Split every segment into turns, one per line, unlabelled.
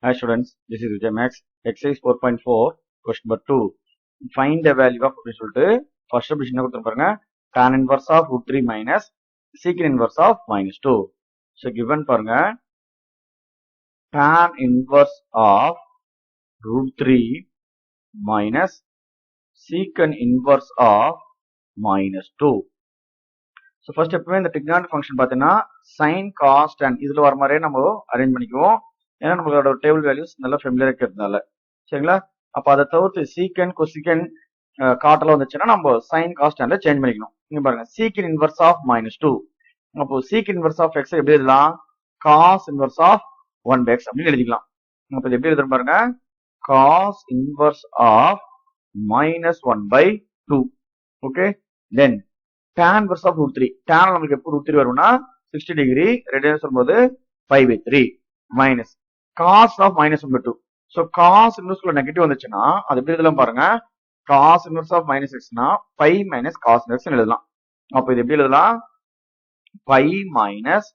Hi students, this is Vijay Max. Exercise 4.4, question number 2. Find the value of first subdivision tan inverse of root 3 minus secant inverse of minus 2. So given tan inverse of root 3 minus secant inverse of minus 2. So first எப்பவுமே இந்த trigonometric function பார்த்தீங்கன்னா sin cos tan இதுல வர மாதிரியே நம்ம arrange பண்ணிக்குவோம். ஏன்னா நம்மளோட டேபிள் வேல்யூஸ் நல்லா ஃபெமிலியரா இருக்கிறதுனால சரிங்களா. அப்ப அதை தவிர்த்து சீக்கன் கொசிக்கன் காட்டெல்லாம் வந்துச்சுன்னா நம்ம சைன் காஸ் டேன்ல சேஞ்ச் பண்ணிக்கணும். இங்க பாருங்க சீக்கன் இன்வர்ஸ் ஆஃப் -2. அப்போ சீக்கன் இன்வர்ஸ் ஆஃப் எக்ஸ் எப்படி எழுதலாம்? காஸ் இன்வர்ஸ் ஆஃப் 1 எக்ஸ் அப்படின்னு எழுதிக்கலாம். அப்ப இது எப்படி எழுதுறோம் பாருங்க, cos inverse of -1/2. Okay, then tan inverse of √3. tan நமக்கு எப்போ √3 வரும்னா 60 டிகிரி ரேடியஸ் வரும்போது π/3 minus cos of -1/2. So cos inverse குள்ள நெகட்டிவ் வந்துச்சுன்னா அது எப்படி எழுதலாம் பாருங்க, cos inverse of -x னா π minus cos inverse எழுதலாம். அப்ப இது எப்படி எழுதலாம்? π minus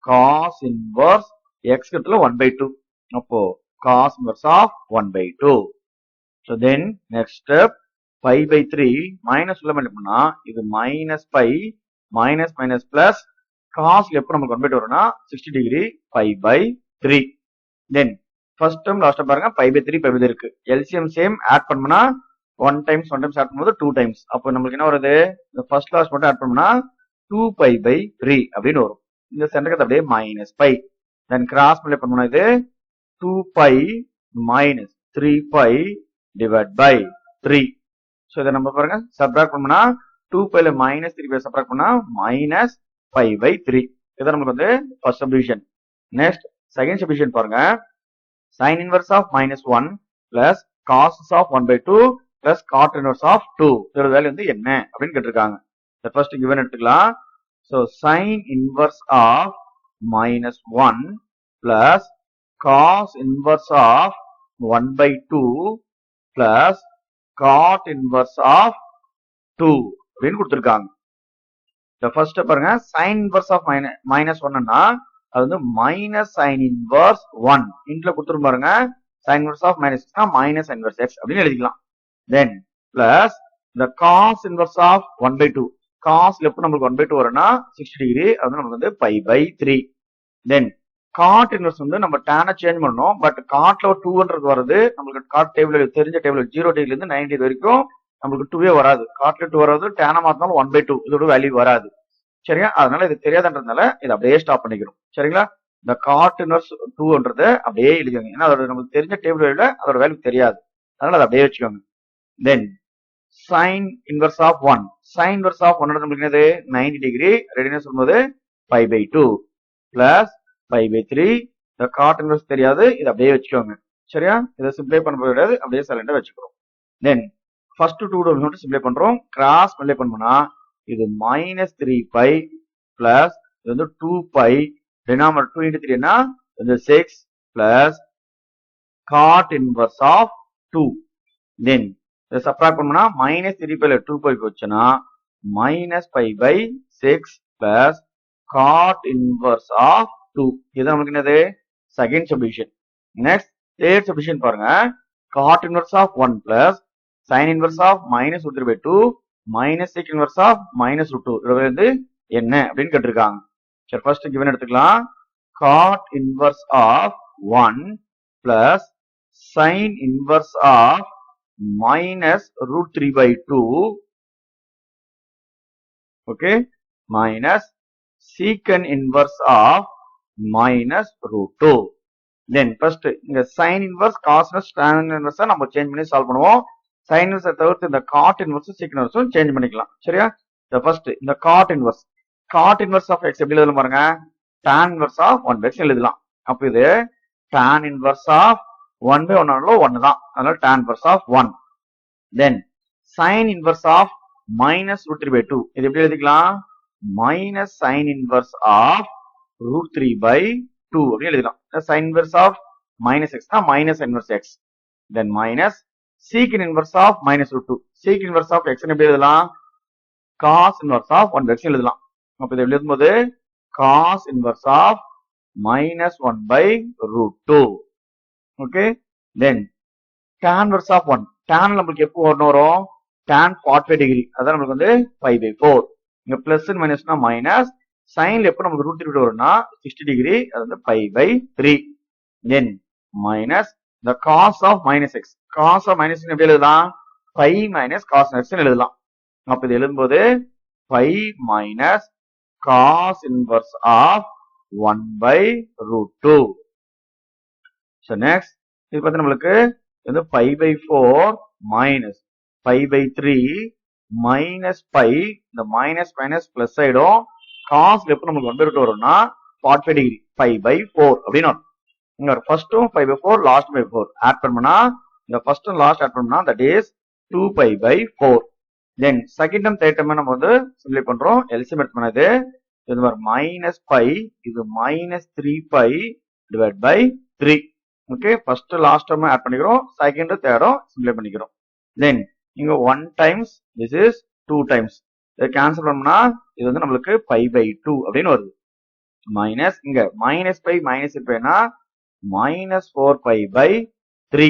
cos inverse x இடத்துல 1/2. அப்போ cos inverse of 1/2. So then next step π/3 minus உள்ள என்ன பண்ணா இது minus π minus minus plus cos எப்போ நமக்கு 1/2 வரும்னா 60 degree π/3. Then first term last பாருங்க π/3 π/3 இருக்கு. எல்சிஎம் சேம் ஆட் பண்ணோம்னா 1 டைம்ஸ் ஆட் பண்ணும்போது 2 டைம்ஸ். அப்போ நமக்கு என்ன வருது, இந்த ஃபர்ஸ்ட் லாஸ்ட் மட்டும் ஆட் பண்ணோம்னா 2π/3 அப்படின்னு வரும். இந்த சென்டருக்கு அப்படியே மைனஸ் π. தென் கிராஸ் மல்டிப்ளை பண்ணோம்னா இது 2π minus 3π டிவைட் பை 3. ஸோ இதை நம்ம பாருங்க சப்ட்ராக்ட் பண்ணோம்னா 2π ல -3π சப்ட்ராக்ட் பண்ணா -π/3. இதான் நமக்கு வந்து first subdivision. Next second subdivision பாருங்க, sin inverse of -1 plus cos of 1/2 plus cot inverse of 2. இதோட வேல்யூ வந்து என்ன அப்படின்னு கேட்டிருக்காங்க. ஃபர்ஸ்ட் கிவன் எடுத்துக்கலாம். So sin inverse of -1 plus cos inverse of 1/2 plus cot inverse of 2 அப்படின்னு கொடுத்திருக்காங்க. ஃபர்ஸ்ட் பாருங்க sin inverse of -1ன்னா அது வந்து மைனஸ் சைன் இன்வர்ஸ் 1 இன்ட்ல கொடுத்துரும் பாருங்க. Sine inverse of -x minus sine inverse x அப்படின்னு எழுதிக்கலாம். தென் பிளஸ் இந்த காஸ் இன்வர்ஸ் ஆஃப் 1/2. காஸ் எப்போ நம்மளுக்கு 1/2 வரும்னா 60 டிகிரி, அது நமக்கு வந்து π/3. தென் காட் இன்வர்ஸ் வந்து நம்ம டேனை சேஞ்ச் பண்ணணும். பட் காட்ல ஒரு 200 வருது. நம்மளுக்கு காட் டேபிள் தெரிஞ்ச டேபிள் 0 டிகிரில இருந்து 90 டிகிரி வரைக்கும் நம்மளுக்கு 2 வராது. காட்ல 2 வராது, டேனை மாத்தினாலும் 1/2 இதோட வேல்யூ வராது. சரியா, அதனால இது தெரியாதுன்றதுனால இதை அப்படியே ஸ்டாப் பண்ணிக்கிறோம். சரிங்களா, இந்த காட் இன்வர்ஸ் 2ன்றத அப்படியே எழுதிக்கோங்க. ஏன்னா அதோட நமக்கு தெரிஞ்ச டேபிள் வேல்யூல அதோட வேல்யூ தெரியாது, அதனால அதை அப்படியே வச்சுக்கோங்க. Then sine inverse of 1. Sine inverse of 1 நம்மளுக்கு என்னது 90 டிகிரி ரேடியஸ் வரும்போது π/2 பிளஸ் π/3. இந்த காட் இன்வர்ஸ் தெரியாது, இதை அப்படியே வச்சுக்கோங்க. சரியா, இதை சிம்ப்ளை பண்ண முடியாது, அப்படியே சைலண்டா வச்சுக்கிறோம். தென் ஃபர்ஸ்ட் 2 டேர்ம்ஸ் மட்டும் சிம்ப்ளை பண்றோம். கிராஸ் மல்டிப்ளை பண்ணோம்னா இது -3π பிளஸ் இது வந்து 2π டினாமினேட்டர் 2 × 3 னா இது 6 பிளஸ் காட் இன்வர்ஸ் ஆஃப் 2. தென் இதை சப்ட்ராக்ட் பண்ணோம்னா -3π ல 2π போச்சுன்னா -π/6 பிளஸ் காட் இன்வர்ஸ் ஆஃப் 2. இது நமக்கு என்னது second subdivision. Next third subdivision பாருங்க, cot inverse of 1 plus sine inverse of -√3/2 minus sec inverse of -√2 இது வந்து என்ன அப்படின்னு கேட்டிருக்காங்க. சரி, ஃபர்ஸ்ட் கிவன் எடுத்துக்கலாம். cot inverse of 1 plus sin inverse of -√3/2 okay minus secant inverse of -√2. Then first இங்க sin inverse cos inverse tan inverse நம்ம change பண்ணி சால்வ் பண்ணுவோம். சைன் இன்வர்ஸ் தவிர்த்து இந்த காட் இன்வர்ஸ் சீக்கன் இன்வர்ஸும் சேஞ்ச் பண்ணிக்கலாம். சரியா, ஃபர்ஸ்ட் இந்த காட் இன்வர்ஸ் ஆஃப் x எப்படி எழுதலாம் பாருங்க, tan இன்வர்ஸ் ஆஃப் 1/x எழுதலாம். அப்ப இது tan இன்வர்ஸ் ஆஃப் 1/1 1 தான், அதனால tan inverse of 1. Then sin inverse of -√3/2 இது எப்படி எழுதிக்கலாம், மைனஸ் சைன் இன்வர்ஸ் ஆஃப் √3/2 அப்படின்னு எழுதலாம். sin இன்வர்ஸ் ஆஃப் -x னா minus inverse x. Then minus secant inverse of -√2. secant inverse of x எப்படி எழுதலாம், cos inverse of 1/x எழுதலாம். அப்ப இதை எழுதும்போது cos inverse of -1/√2. Okay then tan inverse of 1 tan நமக்கு எப்போ வரும் tan 45 டிகிரி அதான் நமக்கு வந்து 5/4 இங்க பிளஸ் மைனஸ்னா மைனஸ் சைன்ல எப்போ நமக்கு ரூட் 3 வரும்னா 60 டிகிரி அது வந்து 5/3 தென் minus the cos of minus x cos of minus x எப்படி எழுதலாம் 5 minus cos x ன்னு எழுதலாம் அப்ப இது எழுதும்போது 5 minus cos inverse of 1/√2 so next இது பார்த்து நம்மளுக்கு இது 5/4 minus 5/3 minus 5 இந்த மைனஸ் மைனஸ் பிளஸ் ஆயிடும் cos எப்போ நமக்கு 1/√2 வரும்னா 45 டிகிரி 5/4 அப்படின்னு வரும் இங்க ஒரு ஃபர்ஸ்டும் 5/4 லாஸ்ட் 4 ஆட் பண்ணா இந்த ஃபர்ஸ்ட் லாஸ்ட் ஆட் பண்ணா that is 2π/4 then second time third time நம்ம வந்து சிம்ப்ளை பண்றோம் எல்சிஎம் எடுத்து பண்ணது இது மாதிரி மைனஸ் பை இது minus 3π/3 okay first last time add பண்ணிக்கிறோம் செகண்ட் தேர்டும் சிம்ப்ளை பண்ணிக்கிறோம் தென் இங்க 1 டைம்ஸ் திஸ் இஸ் 2 டைம்ஸ் இதை கேன்சல் பண்ணோம்னா இது வந்து நம்மளுக்கு π/2 அப்படின்னு வருது மைனஸ் இங்க மைனஸ் பை மைனஸ் பைனா minus 4π/3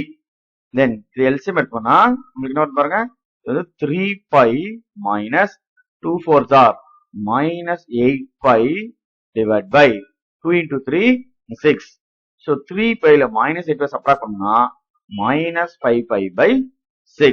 then LCM எடுத்து பண்ணா உங்களுக்கு என்ன பாருங்க இது 3π minus 2 4s are minus 8π divided by 2 into 3 6 so 3π ல minus 8π சப்ட்ராக்ட் பண்ணா minus 5π/6